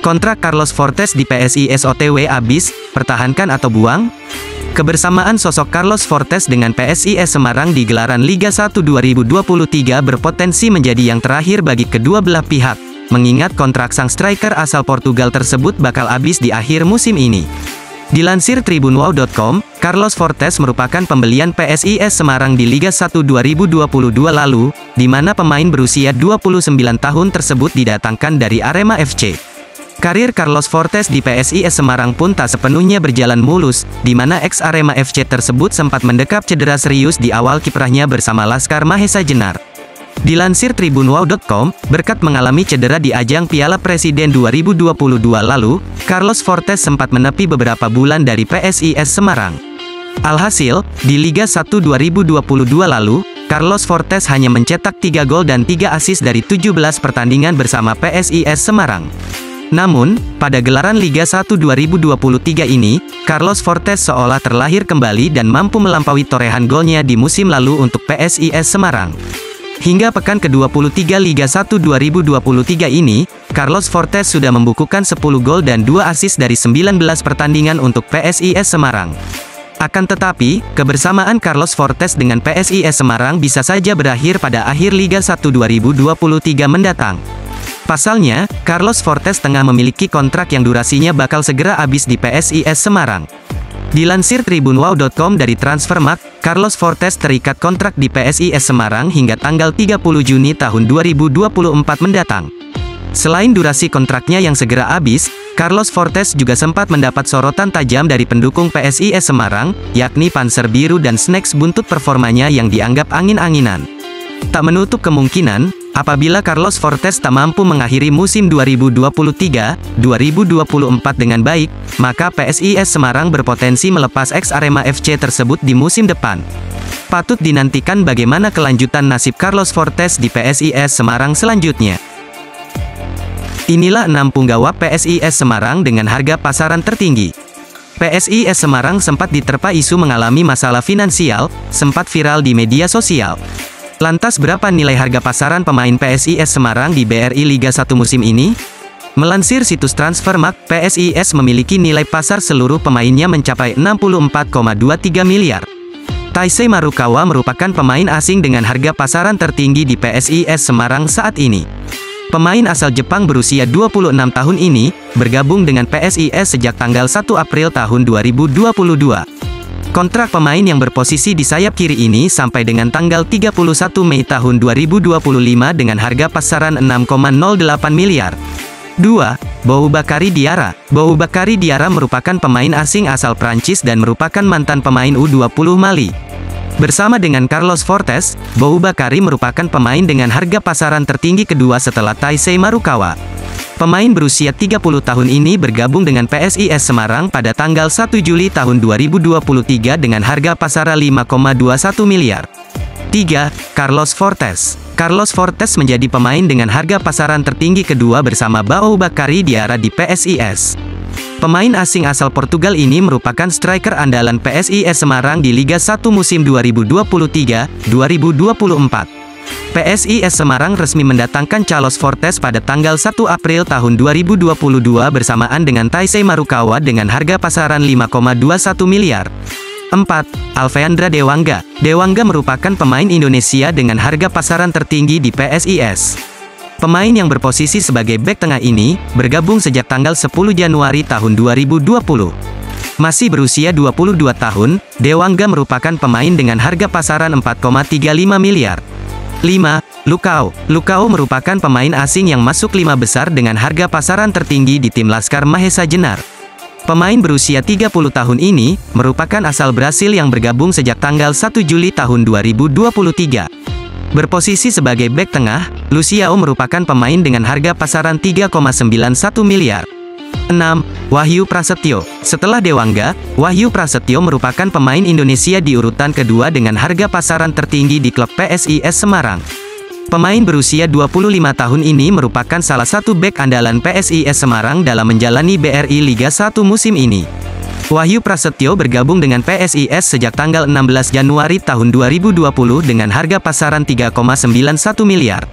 Kontrak Carlos Fortes di PSIS OTW habis, pertahankan atau buang? Kebersamaan sosok Carlos Fortes dengan PSIS Semarang di gelaran Liga 1 2023 berpotensi menjadi yang terakhir bagi kedua belah pihak, mengingat kontrak sang striker asal Portugal tersebut bakal habis di akhir musim ini. Dilansir tribunwow.com, Carlos Fortes merupakan pembelian PSIS Semarang di Liga 1 2022 lalu, di mana pemain berusia 29 tahun tersebut didatangkan dari Arema FC. Karir Carlos Fortes di PSIS Semarang pun tak sepenuhnya berjalan mulus, di mana ex-Arema FC tersebut sempat mendekap cedera serius di awal kiprahnya bersama Laskar Mahesa Jenar. Dilansir tribunwow.com, berkat mengalami cedera di ajang Piala Presiden 2022 lalu, Carlos Fortes sempat menepi beberapa bulan dari PSIS Semarang. Alhasil, di Liga 1 2022 lalu, Carlos Fortes hanya mencetak 3 gol dan 3 assist dari 17 pertandingan bersama PSIS Semarang. Namun, pada gelaran Liga 1 2023 ini, Carlos Fortes seolah terlahir kembali dan mampu melampaui torehan golnya di musim lalu untuk PSIS Semarang. Hingga pekan ke-23 Liga 1 2023 ini, Carlos Fortes sudah membukukan 10 gol dan 2 assist dari 19 pertandingan untuk PSIS Semarang. Akan tetapi, kebersamaan Carlos Fortes dengan PSIS Semarang bisa saja berakhir pada akhir Liga 1 2023 mendatang. Pasalnya, Carlos Fortes tengah memiliki kontrak yang durasinya bakal segera habis di PSIS Semarang. Dilansir tribunwow.com dari Transfermarkt, Carlos Fortes terikat kontrak di PSIS Semarang hingga tanggal 30 Juni tahun 2024 mendatang. Selain durasi kontraknya yang segera habis, Carlos Fortes juga sempat mendapat sorotan tajam dari pendukung PSIS Semarang, yakni Panser Biru dan Snacks buntut performanya yang dianggap angin-anginan. Tak menutup kemungkinan, apabila Carlos Fortes tak mampu mengakhiri musim 2023-2024 dengan baik, maka PSIS Semarang berpotensi melepas ex-Arema FC tersebut di musim depan. Patut dinantikan bagaimana kelanjutan nasib Carlos Fortes di PSIS Semarang selanjutnya. Inilah 6 punggawa PSIS Semarang dengan harga pasaran tertinggi. PSIS Semarang sempat diterpa isu mengalami masalah finansial, sempat viral di media sosial. Lantas berapa nilai harga pasaran pemain PSIS Semarang di BRI Liga 1 musim ini? Melansir situs Transfermarkt, PSIS memiliki nilai pasar seluruh pemainnya mencapai 64,23 miliar. Taisei Marukawa merupakan pemain asing dengan harga pasaran tertinggi di PSIS Semarang saat ini. Pemain asal Jepang berusia 26 tahun ini, bergabung dengan PSIS sejak tanggal 1 April tahun 2022. Kontrak pemain yang berposisi di sayap kiri ini sampai dengan tanggal 31 Mei tahun 2025 dengan harga pasaran 6,08 miliar. 2. Boubakary Diarra. Boubakary Diarra merupakan pemain asing asal Prancis dan merupakan mantan pemain U20 Mali. Bersama dengan Carlos Fortes, Boubakary merupakan pemain dengan harga pasaran tertinggi kedua setelah Taisei Marukawa. Pemain berusia 30 tahun ini bergabung dengan PSIS Semarang pada tanggal 1 Juli tahun 2023 dengan harga pasaran 5,21 miliar. 3. Carlos Fortes. Carlos Fortes menjadi pemain dengan harga pasaran tertinggi kedua bersama Boubakary Diarra di PSIS. Pemain asing asal Portugal ini merupakan striker andalan PSIS Semarang di Liga 1 musim 2023-2024. PSIS Semarang resmi mendatangkan Carlos Fortes pada tanggal 1 April tahun 2022 bersamaan dengan Taisei Marukawa dengan harga pasaran 5,21 miliar. 4. Alfeandra Dewangga. Dewangga merupakan pemain Indonesia dengan harga pasaran tertinggi di PSIS. Pemain yang berposisi sebagai bek tengah ini, bergabung sejak tanggal 10 Januari tahun 2020. Masih berusia 22 tahun, Dewangga merupakan pemain dengan harga pasaran 4,35 miliar. 5. Lukau. Lukau merupakan pemain asing yang masuk 5 besar dengan harga pasaran tertinggi di tim Laskar Mahesa Jenar. Pemain berusia 30 tahun ini, merupakan asal Brasil yang bergabung sejak tanggal 1 Juli tahun 2023. Berposisi sebagai bek tengah, Luciao merupakan pemain dengan harga pasaran 3,91 miliar. 6. Wahyu Prasetyo. Setelah Dewangga, Wahyu Prasetyo merupakan pemain Indonesia di urutan kedua dengan harga pasaran tertinggi di klub PSIS Semarang. Pemain berusia 25 tahun ini merupakan salah satu bek andalan PSIS Semarang dalam menjalani BRI Liga 1 musim ini. Wahyu Prasetyo bergabung dengan PSIS sejak tanggal 16 Januari tahun 2020 dengan harga pasaran 3,91 miliar.